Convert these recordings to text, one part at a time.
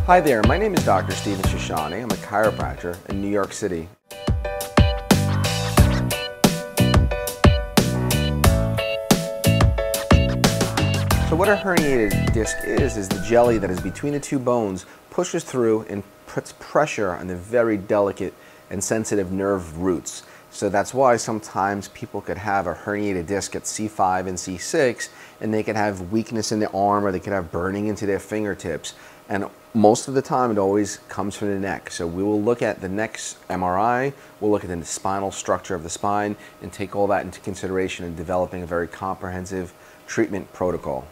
Hi there, my name is Dr. Steven Shoshany. I'm a chiropractor in New York City. So what a herniated disc is the jelly that is between the two bones pushes through and puts pressure on the very delicate and sensitive nerve roots. So that's why sometimes people could have a herniated disc at C5 and C6 and they could have weakness in the arm or they could have burning into their fingertips. And most of the time it always comes from the neck. So we will look at the next MRI, we'll look at the spinal structure of the spine and take all that into consideration in developing a very comprehensive treatment protocol.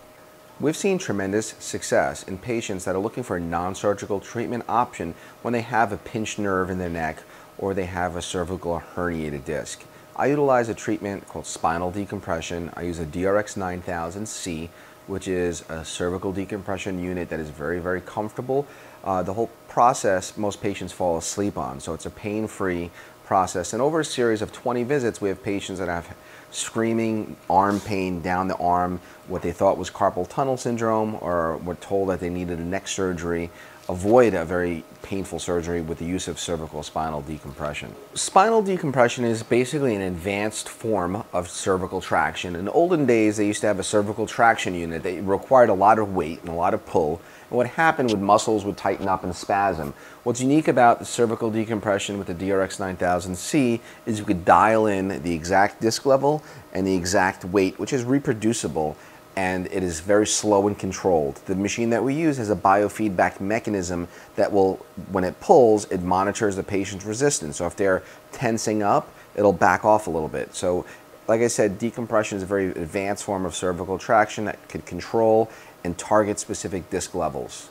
We've seen tremendous success in patients that are looking for a non-surgical treatment option when they have a pinched nerve in their neck or they have a cervical herniated disc. I utilize a treatment called spinal decompression. I use a DRX 9000C, which is a cervical decompression unit that is very, very comfortable. The whole process, most patients fall asleep on, so it's a pain-free process. And over a series of 20 visits, we have patients that have screaming arm pain down the arm, what they thought was carpal tunnel syndrome, or were told that they needed a neck surgery, avoid a very painful surgery with the use of cervical spinal decompression. Spinal decompression is basically an advanced form of cervical traction. In olden days, they used to have a cervical traction unit that required a lot of weight and a lot of pull. And what happened with muscles would tighten up and spasm. What's unique about the cervical decompression with the DRX 9000C is you could dial in the exact disc level and the exact weight, which is reproducible, and it is very slow and controlled. The machine that we use has a biofeedback mechanism that will, when it pulls, it monitors the patient's resistance. So if they're tensing up, it'll back off a little bit. So like I said, decompression is a very advanced form of cervical traction that could control and target specific disc levels.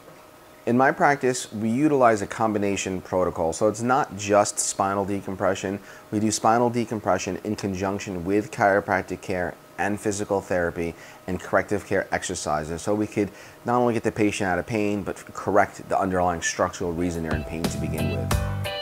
In my practice, we utilize a combination protocol. So it's not just spinal decompression. We do spinal decompression in conjunction with chiropractic care and physical therapy and corrective care exercises. So we could not only get the patient out of pain, but correct the underlying structural reason they're in pain to begin with.